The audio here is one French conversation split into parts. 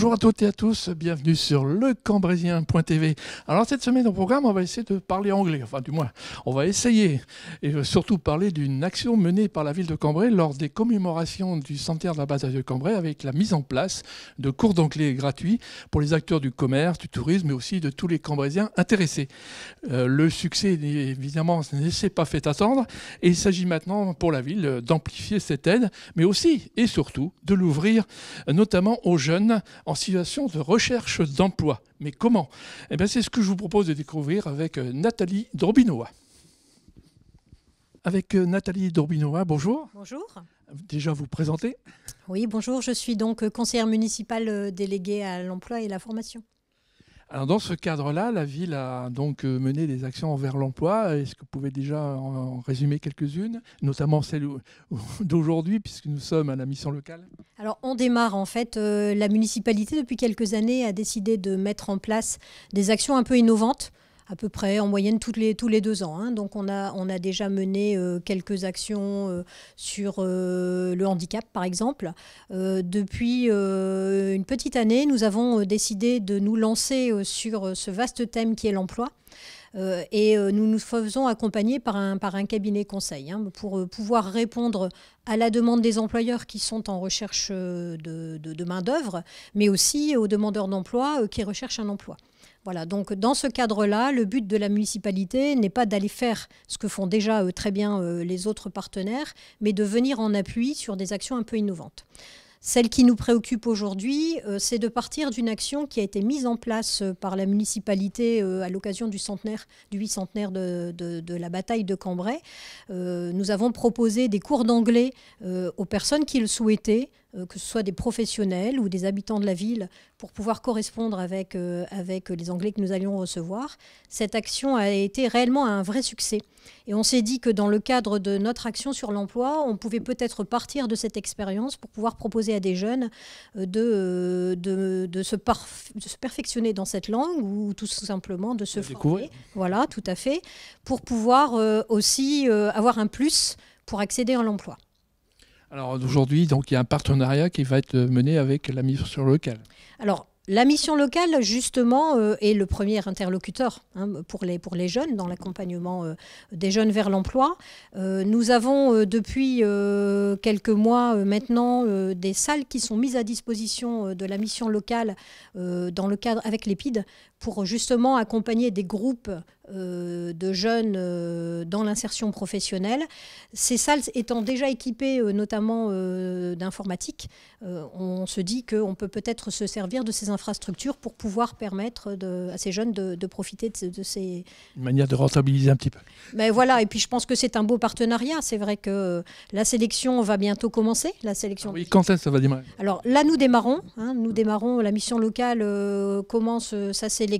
Bonjour à toutes et à tous, bienvenue sur lecambrésien.tv. Alors cette semaine au programme, on va essayer de parler anglais, enfin du moins, on va essayer, et surtout parler d'une action menée par la ville de Cambrai lors des commémorations du centenaire de la bataille de Cambrai avec la mise en place de cours d'anglais gratuits pour les acteurs du commerce, du tourisme, mais aussi de tous les Cambrésiens intéressés. Le succès, évidemment, ne s'est pas fait attendre et il s'agit maintenant pour la ville d'amplifier cette aide, mais aussi et surtout de l'ouvrir notamment aux jeunes en situation de recherche d'emploi. Mais comment ? Eh bien, c'est ce que je vous propose de découvrir avec Nathalie Dorbinoa. Avec Nathalie Dorbinoa, bonjour. Bonjour. Déjà vous présenter ? Oui, bonjour, je suis donc conseillère municipale déléguée à l'emploi et la formation. Alors dans ce cadre-là, la ville a donc mené des actions envers l'emploi. Est-ce que vous pouvez déjà en résumer quelques-unes, notamment celle d'aujourd'hui, puisque nous sommes à la mission locale ? Alors on démarre en fait, la municipalité depuis quelques années a décidé de mettre en place des actions un peu innovantes, à peu près en moyenne tous les 2 ans. Donc on a déjà mené quelques actions sur le handicap par exemple. Depuis une petite année, nous avons décidé de nous lancer sur ce vaste thème qui est l'emploi. Et nous nous faisons accompagner par un cabinet conseil pour pouvoir répondre à la demande des employeurs qui sont en recherche de main-d'œuvre, mais aussi aux demandeurs d'emploi qui recherchent un emploi. Voilà, donc dans ce cadre-là, le but de la municipalité n'est pas d'aller faire ce que font déjà très bien les autres partenaires, mais de venir en appui sur des actions un peu innovantes. Celle qui nous préoccupe aujourd'hui, c'est de partir d'une action qui a été mise en place par la municipalité à l'occasion du 8 centenaire de la bataille de Cambrai. Nous avons proposé des cours d'anglais aux personnes qui le souhaitaient, que ce soit des professionnels ou des habitants de la ville, pour pouvoir correspondre avec les Anglais que nous allions recevoir. Cette action a été réellement un vrai succès. Et on s'est dit que dans le cadre de notre action sur l'emploi, on pouvait peut-être partir de cette expérience pour pouvoir proposer à des jeunes de se perfectionner dans cette langue ou tout simplement de se former. Voilà, tout à fait, pour pouvoir aussi avoir un plus pour accéder à l'emploi. Alors aujourd'hui, donc, il y a un partenariat qui va être mené avec la mission locale. Alors, la mission locale, justement, est le premier interlocuteur pour les jeunes, dans l'accompagnement des jeunes vers l'emploi. Nous avons depuis quelques mois maintenant des salles qui sont mises à disposition de la mission locale dans le cadre avec l'EPID pour justement accompagner des groupes de jeunes dans l'insertion professionnelle. Ces salles étant déjà équipées notamment d'informatique, on se dit qu'on peut peut-être se servir de ces infrastructures pour pouvoir permettre à ces jeunes de profiter de ces... Une manière de rentabiliser un petit peu. Mais voilà, et puis je pense que c'est un beau partenariat. C'est vrai que la sélection va bientôt commencer. Oui, quand est-ce que ça va démarrer ? Alors là, nous démarrons, la mission locale commence sa sélection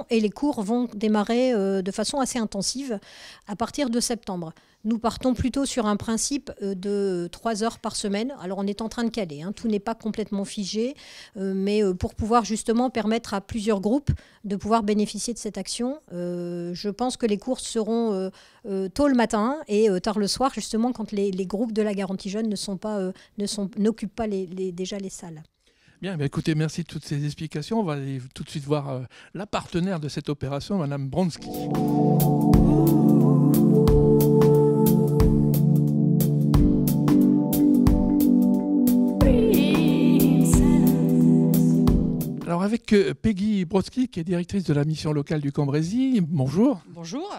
et les cours vont démarrer de façon assez intensive à partir de septembre. Nous partons plutôt sur un principe de 3 heures par semaine. Alors on est en train de caler, tout n'est pas complètement figé, mais pour pouvoir justement permettre à plusieurs groupes de pouvoir bénéficier de cette action. Je pense que les cours seront tôt le matin et tard le soir, justement quand les groupes de la garantie jeune n'occupent pas déjà les salles. Bien, écoutez, merci de toutes ces explications. On va aller tout de suite voir la partenaire de cette opération, Madame Bronski. Alors avec Peggy Brodsky, qui est directrice de la mission locale du Cambrésis, bonjour. Bonjour.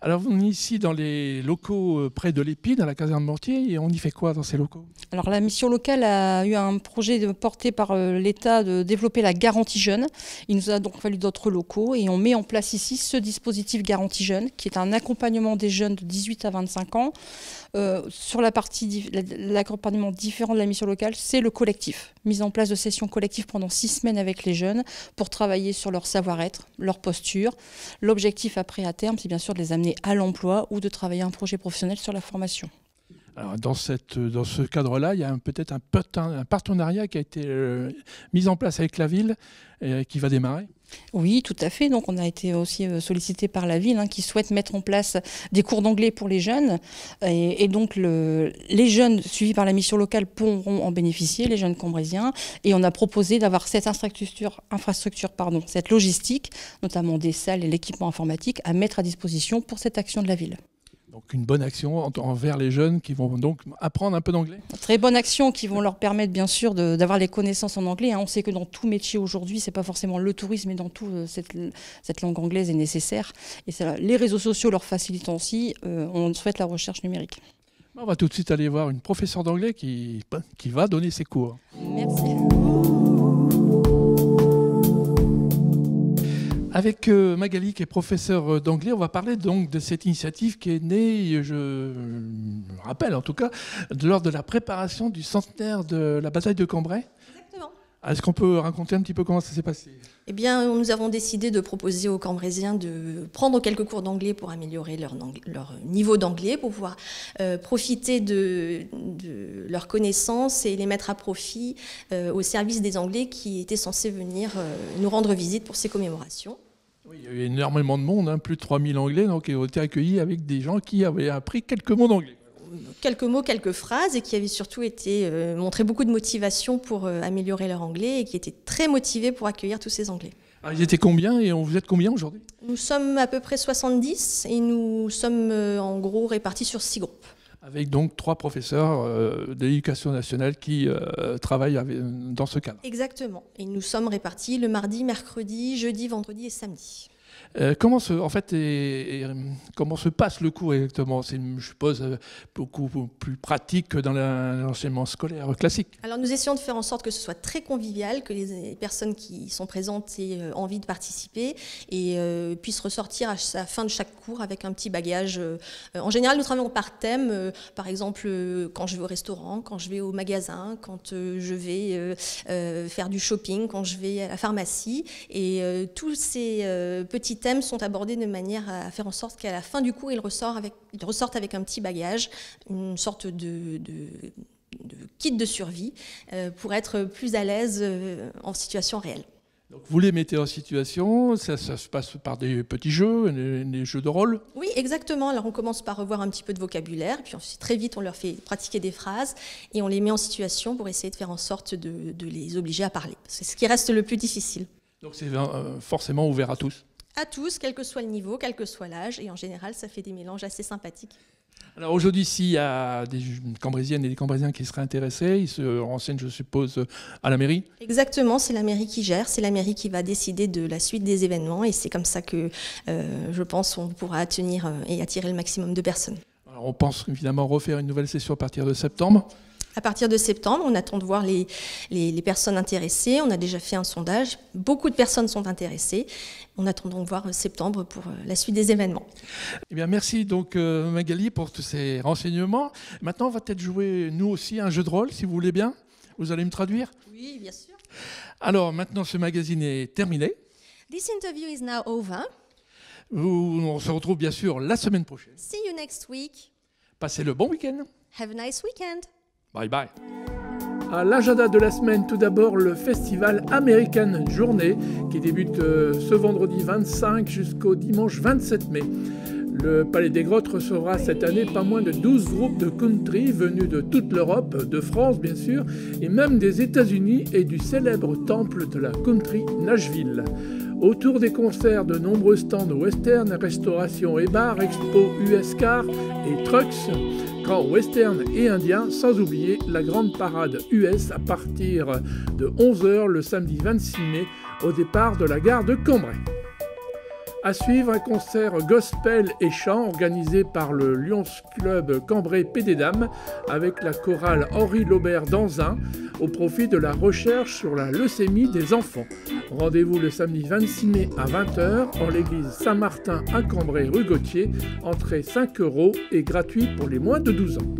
Alors on est ici dans les locaux près de l'EPID, à la caserne Mortier, et on y fait quoi dans ces locaux ? Alors la mission locale a eu un projet porté par l'État de développer la garantie jeune. Il nous a donc fallu d'autres locaux et on met en place ici ce dispositif garantie jeune, qui est un accompagnement des jeunes de 18 à 25 ans. Sur la partie l'accompagnement différent de la mission locale, c'est le collectif. Mise en place de sessions collectives pendant 6 semaines avec les jeunes pour travailler sur leur savoir-être, leur posture. L'objectif après à terme, c'est bien sûr de les amener à l'emploi ou de travailler un projet professionnel sur la formation. Alors, dans ce cadre-là, il y a peut-être un partenariat qui a été mis en place avec la ville et qui va démarrer. Oui, tout à fait. Donc, on a été aussi sollicité par la ville qui souhaite mettre en place des cours d'anglais pour les jeunes. Et donc, les jeunes suivis par la mission locale pourront en bénéficier, les jeunes Combrésiens. Et on a proposé d'avoir cette cette logistique, notamment des salles et l'équipement informatique, à mettre à disposition pour cette action de la ville. Donc une bonne action envers les jeunes qui vont donc apprendre un peu d'anglais. Très bonne action qui vont leur permettre bien sûr d'avoir les connaissances en anglais. On sait que dans tout métier aujourd'hui, c'est pas forcément le tourisme, mais dans tout, cette langue anglaise est nécessaire. Et les réseaux sociaux leur facilitent aussi. On souhaite la recherche numérique. On va tout de suite aller voir une professeure d'anglais qui va donner ses cours. Merci. Avec Magali, qui est professeure d'anglais, on va parler donc de cette initiative qui est née, je me rappelle en tout cas, lors de la préparation du centenaire de la bataille de Cambrai. Exactement. Est-ce qu'on peut raconter un petit peu comment ça s'est passé ? Eh bien, nous avons décidé de proposer aux Cambrésiens de prendre quelques cours d'anglais pour améliorer leur niveau d'anglais, pour pouvoir profiter de leurs connaissances et les mettre à profit au service des Anglais qui étaient censés venir nous rendre visite pour ces commémorations. Oui, il y a eu énormément de monde, plus de 3000 Anglais, donc ils ont été accueillis avec des gens qui avaient appris quelques mots d'anglais. Quelques mots, quelques phrases, et qui avaient surtout montré beaucoup de motivation pour améliorer leur anglais, et qui étaient très motivés pour accueillir tous ces Anglais. Alors, ils étaient combien et vous êtes combien aujourd'hui ? Nous sommes à peu près 70 et nous sommes en gros répartis sur 6 groupes. Avec donc 3 professeurs de l'éducation nationale qui travaillent dans ce cadre. Exactement. Et nous sommes répartis le mardi, mercredi, jeudi, vendredi et samedi. Comment se passe le cours exactement ? C'est, je suppose, beaucoup plus pratique que dans l'enseignement scolaire classique. Alors nous essayons de faire en sorte que ce soit très convivial, que les personnes qui sont présentes aient envie de participer et puissent ressortir à la fin de chaque cours avec un petit bagage. En général, nous travaillons par thème. Par exemple, quand je vais au restaurant, quand je vais au magasin, quand je vais faire du shopping, quand je vais à la pharmacie. Et tous ces petits thèmes sont abordés de manière à faire en sorte qu'à la fin du cours, ils ressortent avec un petit bagage, une sorte de kit de survie pour être plus à l'aise en situation réelle. Donc vous les mettez en situation, ça se passe par des petits jeux, des jeux de rôle ? Oui, exactement. Alors on commence par revoir un petit peu de vocabulaire, puis ensuite très vite on leur fait pratiquer des phrases et on les met en situation pour essayer de faire en sorte de les obliger à parler. C'est ce qui reste le plus difficile. Donc c'est forcément ouvert à tous ? À tous, quel que soit le niveau, quel que soit l'âge, et en général, ça fait des mélanges assez sympathiques. Alors aujourd'hui, s'il y a des Cambrésiennes et des Cambrésiens qui seraient intéressés, ils se renseignent, je suppose, à la mairie ? Exactement, c'est la mairie qui gère, c'est la mairie qui va décider de la suite des événements, et c'est comme ça que, je pense, on pourra attirer le maximum de personnes. Alors on pense évidemment refaire une nouvelle session à partir de septembre. À partir de septembre, on attend de voir les personnes intéressées. On a déjà fait un sondage. Beaucoup de personnes sont intéressées. On attend donc voir septembre pour la suite des événements. Eh bien, merci donc Magali pour tous ces renseignements. Maintenant, on va peut-être jouer nous aussi un jeu de rôle, si vous voulez bien. Vous allez me traduire ? Oui, bien sûr. Alors maintenant, ce magazine est terminé. This interview is now over. On se retrouve bien sûr la semaine prochaine. See you next week. Passez le bon week-end. Have a nice weekend. Bye bye. À l'agenda de la semaine, tout d'abord le festival American Journey qui débute ce vendredi 25 jusqu'au dimanche 27 mai. Le Palais des Grottes recevra cette année pas moins de 12 groupes de country venus de toute l'Europe, de France bien sûr, et même des États-Unis et du célèbre temple de la country Nashville. Autour des concerts, de nombreux stands western, restauration et bars, expo US Car et Trucks, camps western et indien, sans oublier la grande parade US à partir de 11h le samedi 26 mai au départ de la gare de Cambrai. À suivre, un concert gospel et chant organisé par le Lions Club Cambrai PD Dames avec la chorale Henri Laubert d'Anzin au profit de la recherche sur la leucémie des enfants. Rendez-vous le samedi 26 mai à 20h en l'église Saint-Martin à Cambrai rue Gauthier, entrée 5 € et gratuit pour les moins de 12 ans.